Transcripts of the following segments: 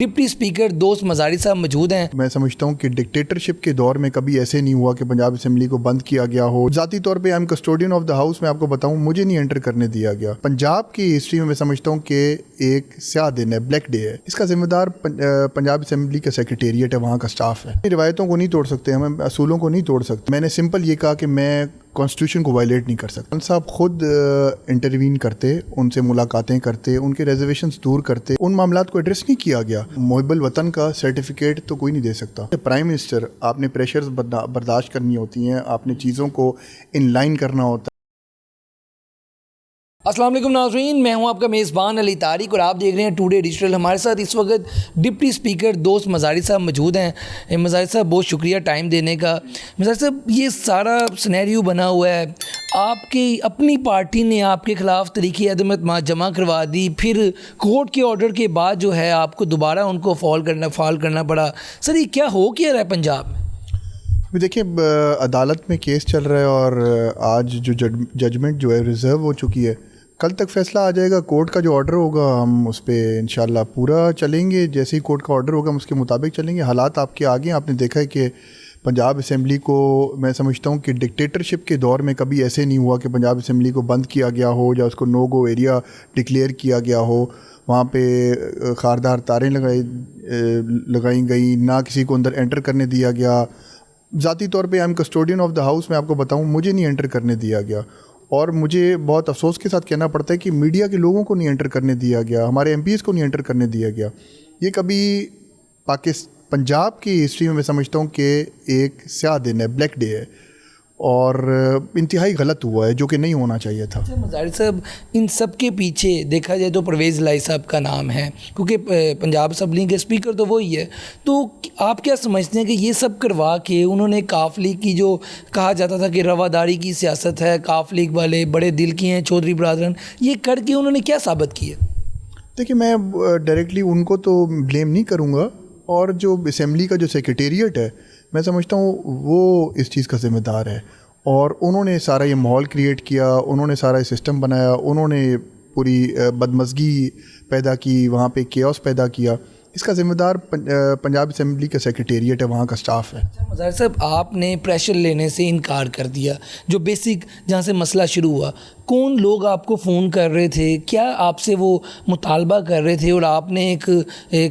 Deputy speaker दोस्त मज़ारी साहब मौजूद हैं। मैं समझता हूँ कि डिक्टेटरशिप के दौर में कभी ऐसे नहीं हुआ कि पंजाब असेंबली को बंद किया गया हो। ज़ाती तौर पे I am custodian of the house, मैं आपको बताऊँ, मुझे नहीं एंटर करने दिया गया। पंजाब की हिस्ट्री में मैं समझता हूँ कि एक स्याह दिन है, ब्लैक डे है। इसका जिम्मेदार पंजाब असेंबली का सेक्रेटेरिएट है, वहाँ का स्टाफ है। रिवायतों को नहीं तोड़ सकते, हम असूलों को नहीं तोड़ सकते। मैंने सिंपल ये कहा कि मैं कॉन्स्टिट्यूशन को वायलेट नहीं कर सकता। साहब खुद इंटरवीन करते, उनसे मुलाकातें करते, उनके रिजर्वेशंस दूर करते, उन मामलात को एड्रेस नहीं किया गया। मुहिब्बुल वतन का सर्टिफिकेट तो कोई नहीं दे सकता। प्राइम मिनिस्टर, आपने प्रेशर्स बर्दाश्त करनी होती हैं, आपने चीज़ों को इन लाइन करना होता है। अस्सलाम वालेकुम नाज़रीन, मैं हूं आपका मेज़बान अली तारिक और आप देख रहे हैं टुडे डिजिटल। हमारे साथ इस वक्त डिप्टी स्पीकर दोस्त मज़ारी साहब मौजूद हैं। मज़ारी साहब बहुत शुक्रिया टाइम देने का। मज़ारी साहब, ये सारा सिनेरियो बना हुआ है, आपकी अपनी पार्टी ने आपके ख़िलाफ़ तरीक़े अदम एतमाद जमा करवा दी, फिर कोर्ट के ऑर्डर के बाद जो है आपको दोबारा उनको फॉल करना पड़ा। सर, ये क्या हो क्या रहा है पंजाब में? अभी देखिए, अदालत में केस चल रहा है और आज जो जजमेंट जो है रिज़र्व हो चुकी है। कल तक फैसला आ जाएगा। कोर्ट का जो ऑर्डर होगा हम उस पर इंशाल्लाह पूरा चलेंगे। जैसे ही कोर्ट का ऑर्डर होगा हम उसके मुताबिक चलेंगे। हालात आपके आगे, आपने देखा है कि पंजाब असेंबली को, मैं समझता हूँ कि डिक्टेटरशिप के दौर में कभी ऐसे नहीं हुआ कि पंजाब असेंबली को बंद किया गया हो या उसको नो गो एरिया डिक्लेयर किया गया हो। वहाँ पे खारदार तारें लगाई गई, ना किसी को अंदर एंटर करने दिया गया। ज़ाती तौर पे I am custodian of the house, मैं आपको बताऊँ, मुझे नहीं एंटर करने दिया गया। और मुझे बहुत अफसोस के साथ कहना पड़ता है कि मीडिया के लोगों को नहीं एंटर करने दिया गया, हमारे एमपीज़ को नहीं एंटर करने दिया गया। ये कभी पंजाब की हिस्ट्री में मैं समझता हूँ कि एक स्याह दिन है, ब्लैक डे है, और इंतहाई गलत हुआ है, जो कि नहीं होना चाहिए था। अच्छा मज़ारी साहब, इन सब के पीछे देखा जाए तो परवेज़ लाई साहब का नाम है, क्योंकि पंजाब असेंबली के स्पीकर तो वही है। तो आप क्या समझते हैं कि ये सब करवा के उन्होंने काफ लीग की, जो कहा जाता था कि रवादारी की सियासत है, काफ लीग वाले बड़े दिल की हैं चौधरी बरादरन, ये करके उन्होंने क्या साबित किया? देखिए, मैं डायरेक्टली उनको तो ब्लेम नहीं करूँगा, और जो असेंबली का जो सेक्रेटेरिएट है, मैं समझता हूँ वो इस चीज़ का ज़िम्मेदार है। और उन्होंने सारा ये माहौल क्रिएट किया, उन्होंने सारा सिस्टम बनाया, उन्होंने पूरी बदमज़गी पैदा की, वहाँ पे केओस पैदा किया। इसका ज़िम्मेदार पंजाब असेंबली का सेक्रेटेरिएट है, वहाँ का स्टाफ है। मज़ारी साहब, आपने प्रेशर लेने से इनकार कर दिया, जो बेसिक जहाँ से मसला शुरू हुआ। कौन लोग आपको फ़ोन कर रहे थे, क्या आपसे वो मुतालबा कर रहे थे, और आपने एक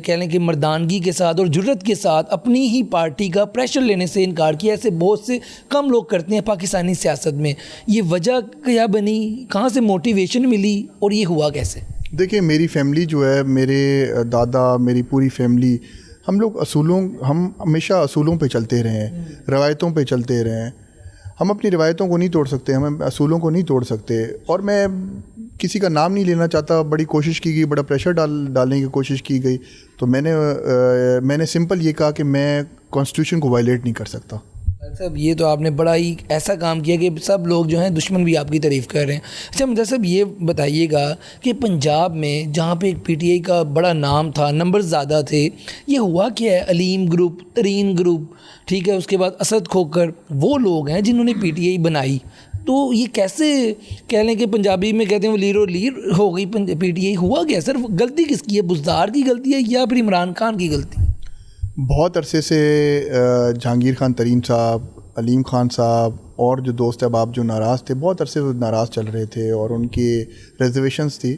कह लें कि मर्दानगी के साथ और जुर्रत के साथ अपनी ही पार्टी का प्रेशर लेने से इनकार किया? ऐसे बहुत से कम लोग करते हैं पाकिस्तानी सियासत में। ये वजह क्या बनी, कहाँ से मोटिवेशन मिली, और ये हुआ कैसे? देखिए, मेरी फैमिली जो है, मेरे दादा, मेरी पूरी फैमिली, हम लोग हम हमेशा असूलों पे चलते रहे हैं, रवायतों पे चलते रहे हैं। हम अपनी रवायतों को नहीं तोड़ सकते, हम असूलों को नहीं तोड़ सकते। और मैं किसी का नाम नहीं लेना चाहता, बड़ी कोशिश की गई, बड़ा प्रेशर डालने की कोशिश की गई, तो मैंने सिंपल ये कहा कि मैं कॉन्स्टिट्यूशन को वायलेट नहीं कर सकता। साहब, ये तो आपने बड़ा ही ऐसा काम किया कि सब लोग जो हैं दुश्मन भी आपकी तारीफ़ कर रहे हैं। अच्छा मदर साहब, ये बताइएगा कि पंजाब में जहाँ पे एक पीटीआई का बड़ा नाम था, नंबर ज़्यादा थे, ये हुआ क्या है? अलीम ग्रुप, तरीन ग्रुप, ठीक है, उसके बाद असद खोकर, वो लोग हैं जिन्होंने पीटीआई बनाई। तो ये कैसे कह लें कि पंजाबी में कहते हैं वो लीर और लीर हो गई पीटीआई? हुआ क्या सर? गलती किसकी है? बुज़दार की गलती है या फिर इमरान खान की गलती? बहुत अरसे से जहांगीर खान तरीन साहब, अलीम खान साहब और जो दोस्त अहबाब जो नाराज़ थे, बहुत अरसे से नाराज़ चल रहे थे और उनकी रिजर्वेशंस थी।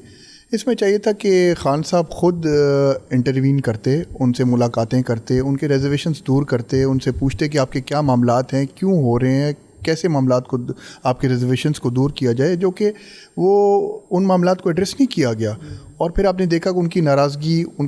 इसमें चाहिए था कि खान साहब ख़ुद इंटरवीन करते, उनसे मुलाकातें करते, उनके रिजर्वेशंस दूर करते, उनसे पूछते कि आपके क्या मामलात हैं, क्यों हो रहे हैं, कैसे मामलात को, आपके रिजर्वेशंस को दूर किया जाए, जो कि वो उन मामलात को एड्रेस नहीं किया गया। और फिर आपने देखा कि उनकी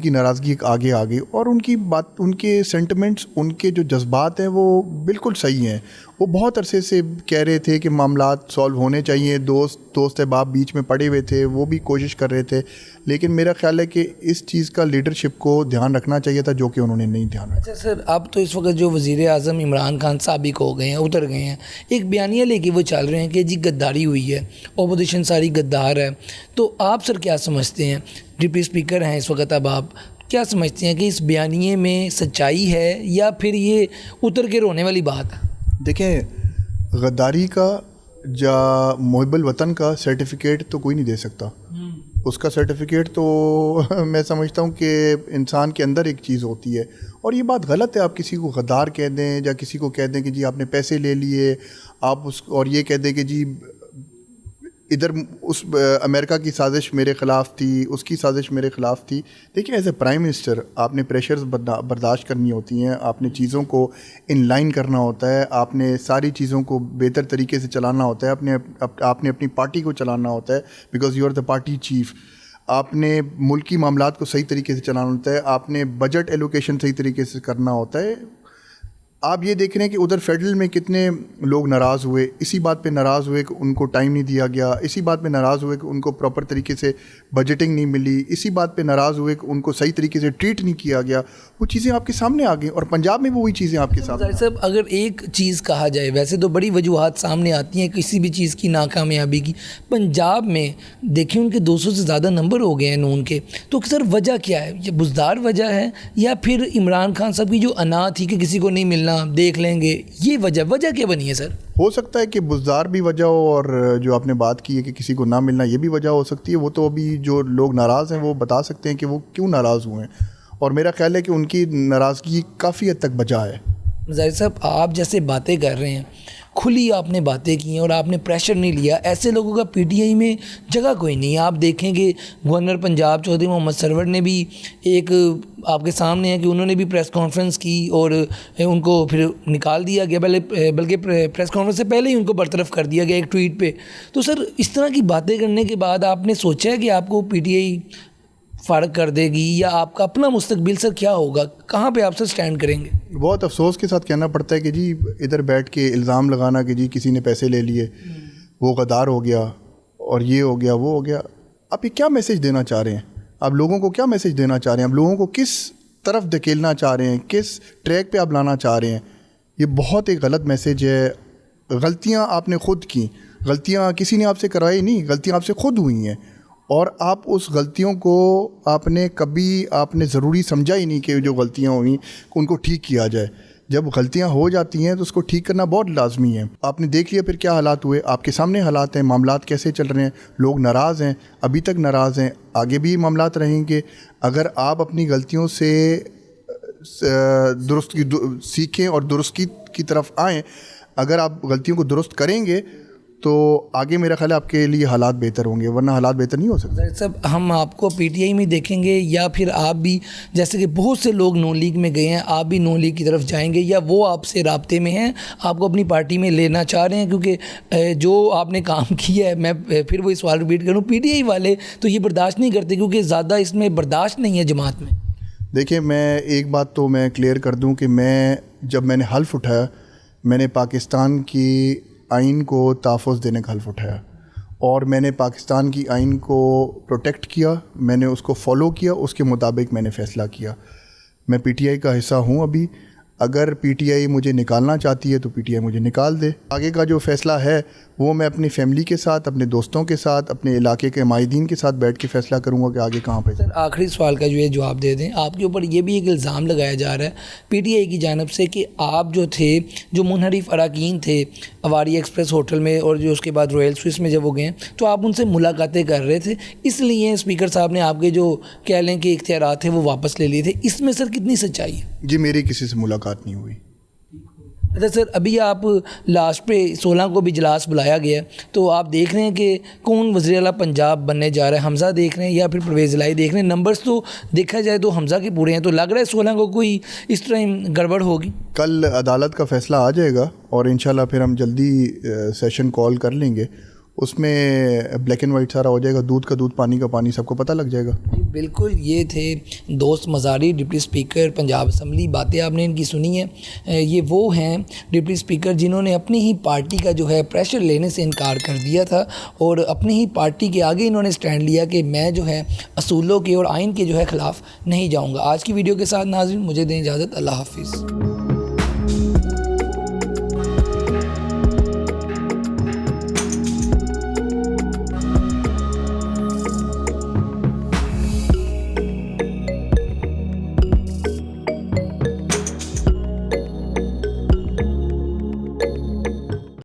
नाराज़गी आगे आ गई, और उनकी बात, उनके सेंटिमेंट्स, उनके जो जज्बात हैं वो बिल्कुल सही हैं। वो बहुत अरसे से कह रहे थे कि मामलात सॉल्व होने चाहिए, दोस्त अहबाब बीच में पड़े हुए थे, वो भी कोशिश कर रहे थे, लेकिन मेरा ख्याल है कि इस चीज़ का लीडरशिप को ध्यान रखना चाहिए था, जो कि उन्होंने नहीं ध्यान रखा। अच्छा सर, अब तो इस वक्त जो वज़ीर आज़म इमरान खान साबिक हो गए हैं, उतर गए हैं, एक बयानिया लेके वो चल रहे हैं कि जी गद्दारी हुई है, अपोजिशन सारी गद्दार है। तो आप सर क्या समझते हैं, डिप्टी स्पीकर हैं इस वक्त, अब आप क्या समझते हैं कि इस बयानिए में सच्चाई है या फिर ये उतर के रोने वाली बात है? देखें, गद्दारी का या मुहिब्बुल वतन का सर्टिफिकेट तो कोई नहीं दे सकता। اس کا سرٹیفکیٹ تو میں سمجھتا ہوں کہ انسان کے اندر ایک چیز ہوتی ہے، اور یہ بات غلط ہے آپ کسی کو غدار کہہ دیں یا کسی کو کہہ دیں کہ جی آپ نے پیسے لے لیے، آپ اس اور یہ کہہ دیں کہ جی ادھر اس امریکہ کی سازش میرے خلاف تھی، اس کی سازش میرے خلاف تھی۔ دیکھیں ایز اے پرائم منسٹر آپ نے پریشرز برداشت کرنی ہوتی ہیں، آپ نے چیزوں کو ان لائن کرنا ہوتا ہے، آپ نے ساری چیزوں کو بہتر طریقے سے چلانا ہوتا ہے، آپ نے اپنی پارٹی کو چلانا ہوتا ہے، because you are the party chief. آپ نے ملکی معاملات کو صحیح طریقے سے چلانا ہوتا ہے، آپ نے بجٹ ایلوکیشن صحیح طریقے سے کرنا ہوتا ہے۔ آپ یہ دیکھ رہے ہیں کہ ادھر فیڈرل میں کتنے لوگ ناراض ہوئے، اسی بات پہ ناراض ہوئے کہ ان کو ٹائم نہیں دیا گیا، اسی بات پہ ناراض ہوئے کہ ان کو پراپر طریقے سے بجٹنگ نہیں ملی، اسی بات پہ ناراض ہوئے کہ ان کو صحیح طریقے سے ٹریٹ نہیں کیا گیا۔ وہ چیزیں آپ کے سامنے آ گئیں، اور پنجاب میں بھی وہی چیزیں آپ کے سامنے۔ صاحب اگر ایک چیز کہا جائے، ویسے تو بڑی وجوہات سامنے آتی ہیں کسی بھی چیز کی ناکامیابی کی، پنجاب میں دیکھیں ان کے 200 سے زیادہ نمبر ہو گئے ہیں نون کے، تو سر وجہ کیا ہے؟ یہ بزدار وجہ ہے یا پھر عمران خان صاحب کی جو انا تھی کہ کسی کو نہیں ملنا دیکھ لیں گے، یہ وجہ کیا بنی ہے سر؟ ہو سکتا ہے کہ بزدار بھی وجہ ہو، اور جو آپ نے بات کی ہے کہ کسی کو نہ ملنا یہ بھی وجہ ہو سکتی ہے۔ وہ تو ابھی جو لوگ ناراض ہیں وہ بتا سکتے ہیں کہ وہ کیوں ناراض ہوئے ہیں، اور میرا خیال ہے کہ ان کی ناراضگی کافی حد تک بجا ہے۔ ظاہر صاحب آپ جیسے باتیں کر رہے ہیں، کھلی آپ نے باتیں کی ہیں اور آپ نے پریشر نہیں لیا، ایسے لوگوں کا پی ٹی آئی میں جگہ کوئی نہیں ہے۔ آپ دیکھیں کہ گورنر پنجاب چودھری محمد سرور نے بھی ایک آپ کے سامنے ہے کہ انہوں نے بھی پریس کانفرنس کی اور ان کو پھر نکال دیا گیا، بلکہ پریس کانفرنس سے پہلے ہی ان کو برطرف کر دیا گیا ایک ٹویٹ پہ۔ تو سر اس طرح کی باتیں کرنے کے بعد آپ نے سوچا ہے کہ آپ کو پی ٹی آئی فارغ کر دے گی، یا آپ کا اپنا مستقبل سر کیا ہوگا، کہاں پہ آپ سر سٹینڈ کریں گے؟ بہت افسوس کے ساتھ کہنا پڑتا ہے کہ جی ادھر بیٹھ کے الزام لگانا کہ جی کسی نے پیسے لے لیے، وہ غدار ہو گیا اور یہ ہو گیا وہ ہو گیا۔ آپ یہ کیا میسج دینا چاہ رہے ہیں؟ آپ لوگوں کو کیا میسج دینا چاہ رہے ہیں؟ آپ لوگوں کو کس طرف دھکیلنا چاہ رہے ہیں؟ کس ٹریک پہ آپ لانا چاہ رہے ہیں؟ یہ بہت ایک غلط میسج ہے۔ غلطیاں آپ نے خود کی، غلطیاں کسی نے آپ سے کرائی نہیں، غلطیاں آپ سے خود ہوئی ہیں، اور آپ اس غلطیوں کو آپ نے ضروری سمجھا ہی نہیں کہ جو غلطیاں ہوئیں ان کو ٹھیک کیا جائے۔ جب غلطیاں ہو جاتی ہیں تو اس کو ٹھیک کرنا بہت لازمی ہے۔ آپ نے دیکھ لیا پھر کیا حالات ہوئے، آپ کے سامنے حالات ہیں، معاملات کیسے چل رہے ہیں، لوگ ناراض ہیں، ابھی تک ناراض ہیں، آگے بھی معاملات رہیں گے۔ اگر آپ اپنی غلطیوں سے درست سیکھیں اور درست کی طرف آئیں، اگر آپ غلطیوں کو درست کریں گے تو آگے میرا خیال ہے آپ کے لیے حالات بہتر ہوں گے، ورنہ حالات بہتر نہیں ہو سکتے۔ صاحب ہم آپ کو پی ٹی آئی میں دیکھیں گے، یا پھر آپ بھی جیسے کہ بہت سے لوگ نون لیگ میں گئے ہیں، آپ بھی نون لیگ کی طرف جائیں گے، یا وہ آپ سے رابطے میں ہیں، آپ کو اپنی پارٹی میں لینا چاہ رہے ہیں؟ کیونکہ جو آپ نے کام کیا ہے، میں پھر وہی سوال ریپیٹ کروں، پی ٹی آئی والے تو یہ برداشت نہیں کرتے کیونکہ زیادہ اس میں برداشت نہیں ہے جماعت میں۔ دیکھیں میں ایک بات تو میں کلیئر کر دوں کہ جب میں نے حلف اٹھایا، میں نے پاکستان کی آئین کو تحفظ دینے کا حلف اٹھایا، اور میں نے پاکستان کی آئین کو پروٹیکٹ کیا، میں نے اس کو فالو کیا، اس کے مطابق میں نے فیصلہ کیا۔ میں پی ٹی آئی کا حصہ ہوں ابھی، اگر پی ٹی آئی مجھے نکالنا چاہتی ہے تو پی ٹی آئی مجھے نکال دے۔ آگے کا جو فیصلہ ہے وہ میں اپنی فیملی کے ساتھ، اپنے دوستوں کے ساتھ، اپنے علاقے کے مائدین کے ساتھ بیٹھ کے فیصلہ کروں گا کہ آگے کہاں پہ۔ سر آخری سوال کا جو ہے جواب دے دیں، آپ کے اوپر یہ بھی ایک الزام لگایا جا رہا ہے پی ٹی آئی کی جانب سے کہ آپ جو تھے، جو منحرف اراکین تھے اواری ایکسپریس ہوٹل میں اور جو اس کے بعد رویل سوئس میں جب وہ گئے تو آپ ان سے ملاقاتیں کر رہے تھے، اس لیے اسپیکر صاحب نے آپ کے جو کہہ لیں کہ اختیارات تھے وہ واپس لے لیے تھے۔ اس میں سر کتنی سچائی ہے؟ جی میری کسی سے ملاقات نہیں ہوئی۔ اچھا سر، ابھی آپ لاسٹ پہ 16 کو بھی اجلاس بلایا گیا، تو آپ دیکھ رہے ہیں کہ کون وزیر اعلیٰ پنجاب بننے جا رہا ہے؟ حمزہ دیکھ رہے ہیں یا پھر پرویز الہی دیکھ رہے ہیں؟ نمبرز تو دیکھا جائے تو حمزہ کے پورے ہیں، تو لگ رہا ہے 16 کو کوئی اس طرح گڑبڑ ہوگی۔ کل عدالت کا فیصلہ آ جائے گا اور انشاءاللہ پھر ہم جلدی سیشن کال کر لیں گے، اس میں بلیک اینڈ وائٹ سارا ہو جائے گا، دودھ کا دودھ پانی کا پانی، سب کو پتہ لگ جائے گا۔ بالکل، یہ تھے دوست مزاری، ڈپٹی اسپیکر پنجاب اسمبلی۔ باتیں آپ نے ان کی سنی ہیں، یہ وہ ہیں ڈپٹی اسپیکر جنہوں نے اپنی ہی پارٹی کا جو ہے پریشر لینے سے انکار کر دیا تھا، اور اپنی ہی پارٹی کے آگے انہوں نے سٹینڈ لیا کہ میں جو ہے اصولوں کے اور آئین کے جو ہے خلاف نہیں جاؤں گا۔ آج کی ویڈیو کے ساتھ ناظرین مجھے دیں اجازت، اللہ حافظ۔